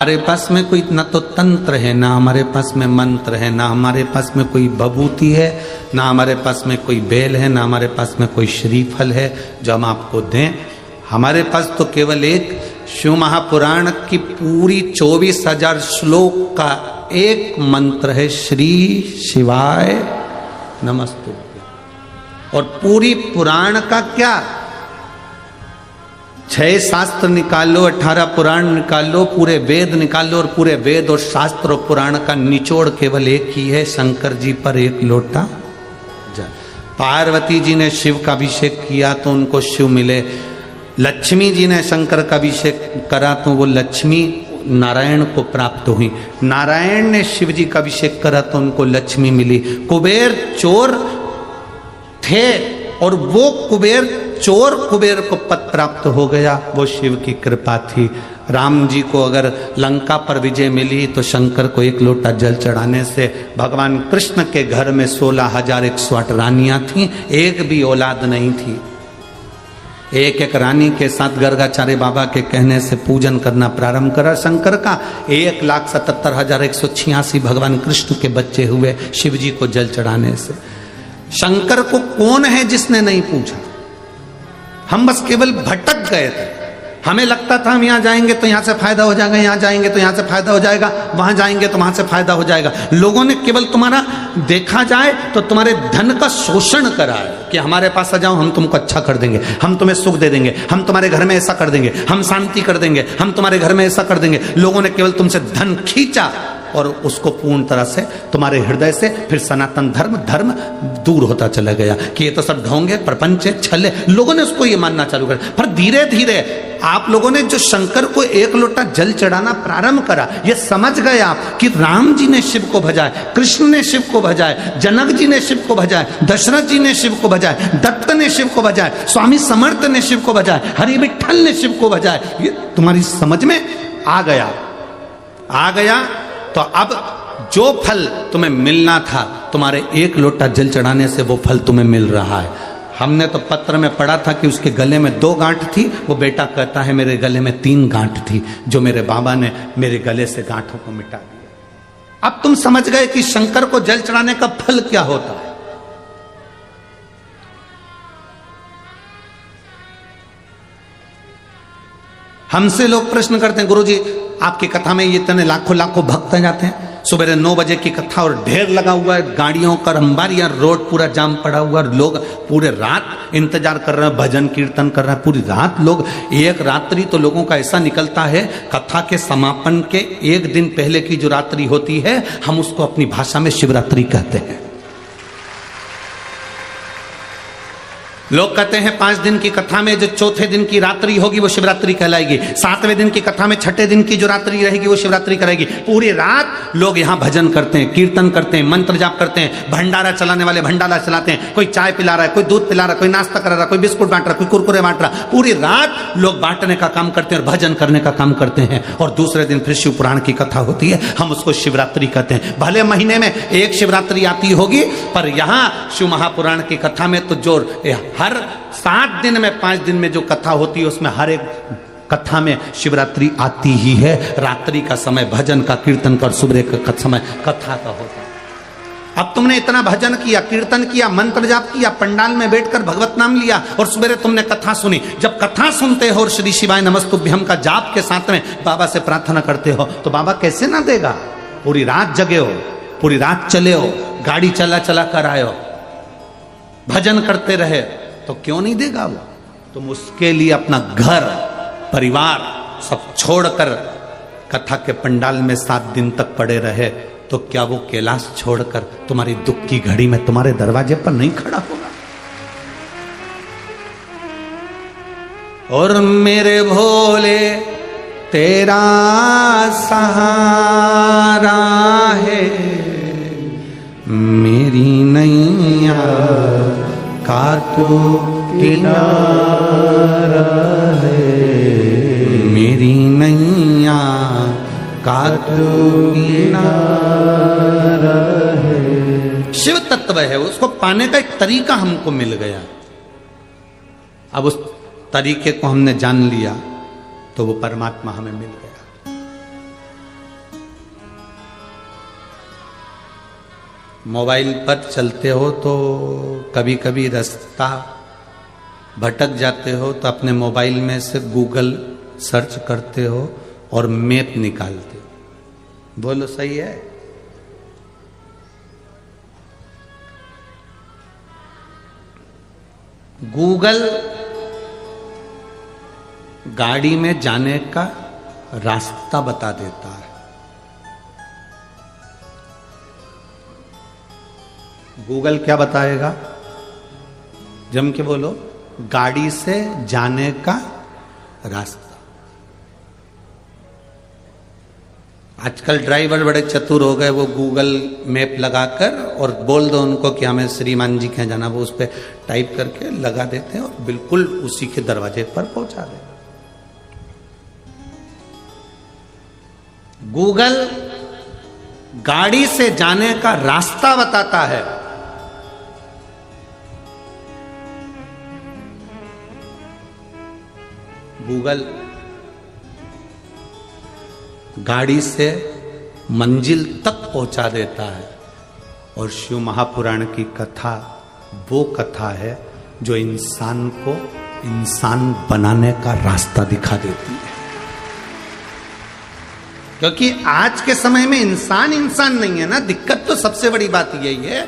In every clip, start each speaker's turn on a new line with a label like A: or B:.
A: हमारे पास में कोई ना तो तंत्र है, ना हमारे पास में मंत्र है, ना हमारे पास में कोई भभूति है, ना हमारे पास में कोई बेल है, ना हमारे पास में कोई श्रीफल है जो हम आपको दें। हमारे पास तो केवल एक शिव महापुराण की पूरी 24,000 श्लोक का एक मंत्र है, श्री शिवाय नमस्तुभ्यं। और पूरी पुराण का क्या 6 शास्त्र निकाल लो, 18 पुराण निकाल लो, पूरे वेद निकाल लो, और पूरे वेद और शास्त्र और पुराण का निचोड़ केवल एक ही है, शंकर जी पर एक लोटा जल। पार्वती जी ने शिव का अभिषेक किया तो उनको शिव मिले, लक्ष्मी जी ने शंकर का अभिषेक करा तो वो लक्ष्मी नारायण को प्राप्त हुई, नारायण ने शिव जी का अभिषेक करा तो उनको लक्ष्मी मिली। कुबेर चोर थे और वो कुबेर को पद प्राप्त हो गया, वो शिव की कृपा थी। राम जी को अगर लंका पर विजय मिली तो शंकर को एक लोटा जल चढ़ाने से। भगवान कृष्ण के घर में 16,108 रानियां थीं, एक भी औलाद नहीं थी। एक एक रानी के साथ गर्गाचार्य बाबा के कहने से पूजन करना प्रारंभ करा शंकर का। 1,77,186 भगवान कृष्ण के बच्चे हुए शिव जी को जल चढ़ाने से। शंकर को कौन है जिसने नहीं पूछा? हम बस केवल भटक गए थे। हमें लगता था हम यहाँ जाएंगे तो यहाँ से फायदा हो जाएगा, यहाँ जाएंगे तो यहाँ से फायदा हो जाएगा, वहां जाएंगे तो वहां से फायदा हो जाएगा। लोगों ने केवल तुम्हारा देखा जाए तो तुम्हारे धन का शोषण करा है कि हमारे पास आ जाओ, हम तुमको अच्छा कर देंगे, हम तुम्हें सुख दे देंगे, हम तुम्हारे घर में ऐसा कर देंगे, हम शांति कर देंगे, हम तुम्हारे घर में ऐसा कर देंगे। लोगों ने केवल तुमसे धन खींचा और उसको पूर्ण तरह से तुम्हारे हृदय से फिर सनातन धर्म दूर होता चला गया कि ये तो सब ढोंगे, प्रपंच है, छल है। लोगों ने उसको ये मानना चालू कर। पर धीरे धीरे आप लोगों ने जो शंकर को एक लोटा जल चढ़ाना प्रारंभ करा, ये समझ गए आप कि राम जी ने शिव को भजाए, कृष्ण ने शिव को भजाए, जनक जी ने शिव को भजाए, दशरथ जी ने शिव को भजाए, दत्त ने शिव को भजाए, स्वामी समर्थ ने शिव को भजाए, हरि विठल ने शिव को भजाए। ये तुम्हारी समझ में आ गया तो अब जो फल तुम्हें मिलना था, तुम्हारे एक लोटा जल चढ़ाने से वो फल तुम्हें मिल रहा है। हमने तो पत्र में पढ़ा था कि उसके गले में 2 गांठ थी, वो बेटा कहता है मेरे गले में 3 गांठ थी, जो मेरे बाबा ने मेरे गले से गांठों को मिटा दिया। अब तुम समझ गए कि शंकर को जल चढ़ाने का फल क्या होता है। हमसे लोग प्रश्न करते हैं, गुरुजी आपकी कथा में ये इतने लाखों भक्त जाते हैं, सुबह 9 बजे की कथा और ढेर लगा हुआ है गाड़ियों का, अंबारियां रोड पूरा जाम पड़ा हुआ है, लोग पूरे रात इंतजार कर रहे हैं, भजन कीर्तन कर रहे हैं पूरी रात लोग। एक रात्रि तो लोगों का ऐसा निकलता है, कथा के समापन के 1 दिन पहले की जो रात्रि होती है, हम उसको अपनी भाषा में शिवरात्रि कहते हैं। लोग कहते हैं 5 दिन की कथा में जो चौथे दिन की रात्रि होगी वो शिवरात्रि कहलाएगी, 7वें दिन की कथा में 6ठे दिन की जो रात्रि रहेगी वो शिवरात्रि करेगी। पूरी रात लोग यहाँ भजन करते हैं, कीर्तन करते हैं, मंत्र जाप करते हैं, भंडारा चलाने वाले भंडारा चलाते हैं, कोई चाय पिला रहा है, कोई दूध पिला रहा है, कोई नाश्ता करा रहा है, कोई बिस्कुट बांट रहा है, कोई कुरकुरे बांट रहा है। पूरी रात लोग बांटने का काम करते हैं और भजन करने का काम करते हैं। और दूसरे दिन फिर शिव पुराण की कथा होती है, हम उसको शिवरात्रि कहते हैं। भले महीने में एक शिवरात्रि आती होगी, पर यहाँ शिव महापुराण की कथा में तो जो हर 7 दिन में 5 दिन में जो कथा होती है उसमें हर एक कथा में शिवरात्रि आती ही है। रात्रि का समय भजन का, कीर्तन का, और सुबह का समय कथा का होता है। अब तुमने इतना भजन किया, कीर्तन किया, मंत्र जाप किया, पंडाल में बैठकर भगवत नाम लिया और सुबह तुमने कथा सुनी। जब कथा सुनते हो और श्री शिवाय नमस्तुभ्यं का जाप के साथ में बाबा से प्रार्थना करते हो तो बाबा कैसे ना देगा। पूरी रात जगे हो, पूरी रात चले हो, गाड़ी चला कर आए हो, भजन करते रहे तो क्यों नहीं देगा वो। तुम उसके लिए अपना घर परिवार सब छोड़कर कथा के पंडाल में 7 दिन तक पड़े रहे तो क्या वो कैलाश छोड़कर तुम्हारी दुख की घड़ी में तुम्हारे दरवाजे पर नहीं खड़ा होगा। और मेरे भोले तेरा सहारा है, मेरी नैया का तो किनारा है, मेरी नैया का तो किनारा है। शिव तत्व है, उसको पाने का एक तरीका हमको मिल गया। अब उस तरीके को हमने जान लिया तो वो परमात्मा हमें मिल गया। मोबाइल पर चलते हो तो कभी कभी रास्ता भटक जाते हो तो अपने मोबाइल में से गूगल सर्च करते हो और मैप निकालते हो। बोलो सही है? गूगल गाड़ी में जाने का रास्ता बता देता है। गूगल क्या बताएगा? जम के बोलो, गाड़ी से जाने का रास्ता। आजकल ड्राइवर बड़े चतुर हो गए, वो गूगल मैप लगाकर और बोल दो उनको कि हमें श्रीमान जी के जाना, वो उस पर टाइप करके लगा देते हैं और बिल्कुल उसी के दरवाजे पर पहुंचा देते। गूगल गाड़ी से जाने का रास्ता बताता है। गूगल गाड़ी से मंजिल तक पहुंचा देता है। और शिव महापुराण की कथा वो कथा है जो इंसान को इंसान बनाने का रास्ता दिखा देती है। क्योंकि आज के समय में इंसान इंसान नहीं है ना, दिक्कत तो सबसे बड़ी बात यही है।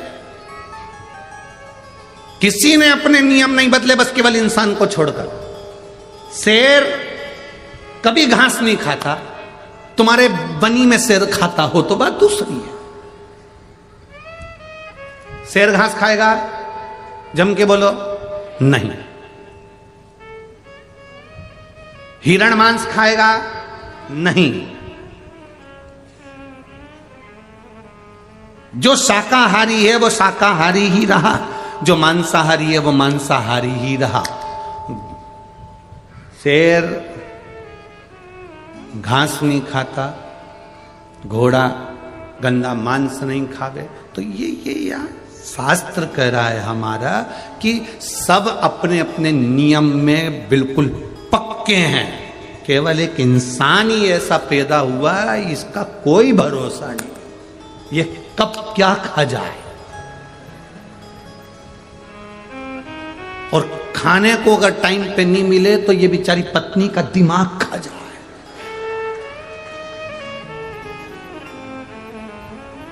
A: किसी ने अपने नियम नहीं बदले, बस केवल इंसान को छोड़कर। शेर कभी घास नहीं खाता, तुम्हारे बनी में शेर खाता हो तो बात दूसरी है। शेर घास खाएगा? जम के बोलो, नहीं। हिरण मांस खाएगा? नहीं। जो शाकाहारी है वो शाकाहारी ही रहा, जो मांसाहारी है वो मांसाहारी ही रहा। शेर घास नहीं खाता, घोड़ा गंदा मांस नहीं खावे। तो ये यार शास्त्र कह रहा है हमारा कि सब अपने अपने नियम में बिल्कुल पक्के हैं। केवल एक इंसान ही ऐसा पैदा हुआ है, इसका कोई भरोसा नहीं, ये कब क्या खा जाए। और खाने को अगर टाइम पे नहीं मिले तो ये बेचारी पत्नी का दिमाग खा जाए।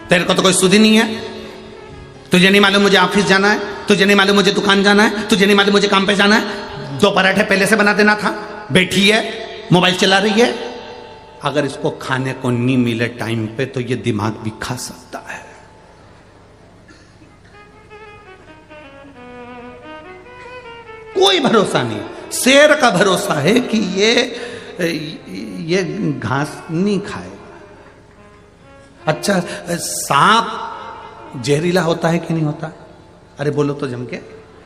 A: तेरे को तो कोई सुधि नहीं है, तुझे नहीं मालूम मुझे ऑफिस जाना है, तुझे नहीं मालूम मुझे दुकान जाना है, तुझे नहीं मालूम मुझे काम पे जाना है। 2 पराठे पहले से बना देना था, बैठी है मोबाइल चला रही है। अगर इसको खाने को नहीं मिले टाइम पे तो ये दिमाग भी खा सकता है। कोई भरोसा नहीं। शेर का भरोसा है कि ये घास नहीं खाएगा। अच्छा, सांप जहरीला होता है कि नहीं होता? अरे बोलो तो जम के,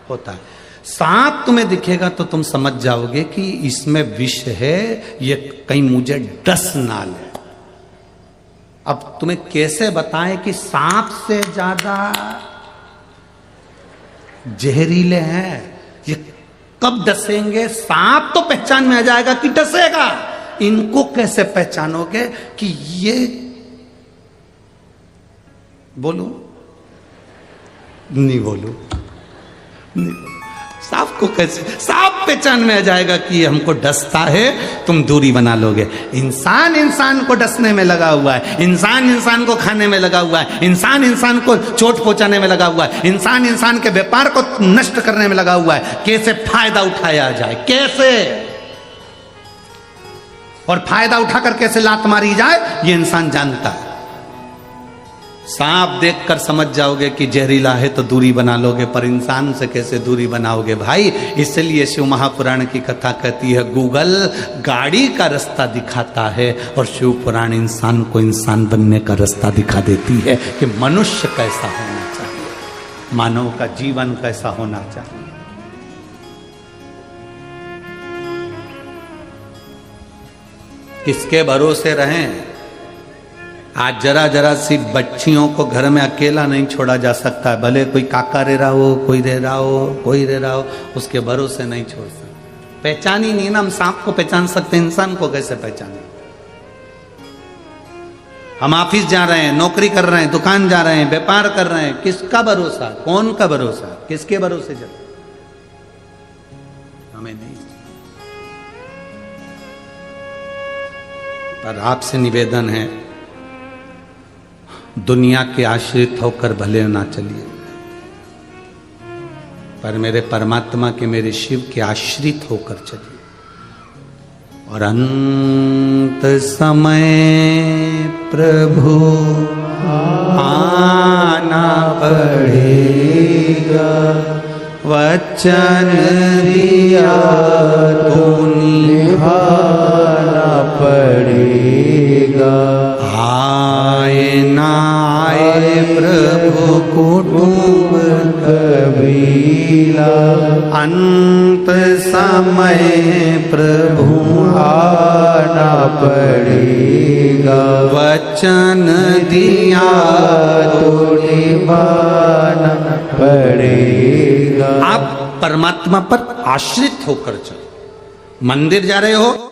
A: होता है। सांप तुम्हें दिखेगा तो तुम समझ जाओगे कि इसमें विष है, ये कहीं मुझे डस ना ले। अब तुम्हें कैसे बताएं कि सांप से ज्यादा जहरीले हैं? ये कब डसेंगे? सांप तो पहचान में आ जाएगा कि डसेगा। इनको कैसे पहचानोगे कि ये, बोलू नहीं बोलू नहीं बोलू। सांप को कैसे, सांप पहचान में आ जाएगा कि ये हमको डसता है, तुम दूरी बना लोगे। इंसान इंसान को डसने में लगा हुआ है, इंसान इंसान को खाने में लगा हुआ है, इंसान इंसान को चोट पहुंचाने में लगा हुआ है, इंसान इंसान के व्यापार को नष्ट करने में लगा हुआ है। कैसे फायदा उठाया जाए, कैसे, और फायदा उठाकर कैसे लात मारी जाए, ये इंसान जानता है। सांप देखकर समझ जाओगे कि जहरीला है तो दूरी बना लोगे, पर इंसान से कैसे दूरी बनाओगे भाई? इसलिए शिव महापुराण की कथा कहती है गूगल गाड़ी का रास्ता दिखाता है और शिव पुराण इंसान को इंसान बनने का रास्ता दिखा देती है कि मनुष्य कैसा होना चाहिए, मानव का जीवन कैसा होना चाहिए। किसके भरोसे रहें? आज जरा जरा सी बच्चियों को घर में अकेला नहीं छोड़ा जा सकता है। भले कोई काका रह रहा हो, कोई रह रहा हो, कोई रह रहा हो, उसके भरोसे नहीं छोड़ सकते। पहचान ही नहीं ना। हम सांप को पहचान सकते, इंसान को कैसे पहचाने? हम ऑफिस जा रहे हैं, नौकरी कर रहे हैं, दुकान जा रहे हैं, व्यापार कर रहे हैं, किसका भरोसा, कौन का भरोसा, किसके भरोसे चल, हमें नहीं। पर आपसे निवेदन है, दुनिया के आश्रित होकर भले ना चलिए, पर मेरे परमात्मा के, मेरे शिव के आश्रित होकर चलिए। और अंत समय प्रभु आना पड़ेगा, वचन दिया तो निभाना पड़ेगा। आए ना आए प्रभु कुटुंब कबीला, अंत समय प्रभु आना पड़ेगा, वचन दिया तो निभाना पड़ेगा। आप परमात्मा पर आश्रित होकर चलो। मंदिर जा रहे हो,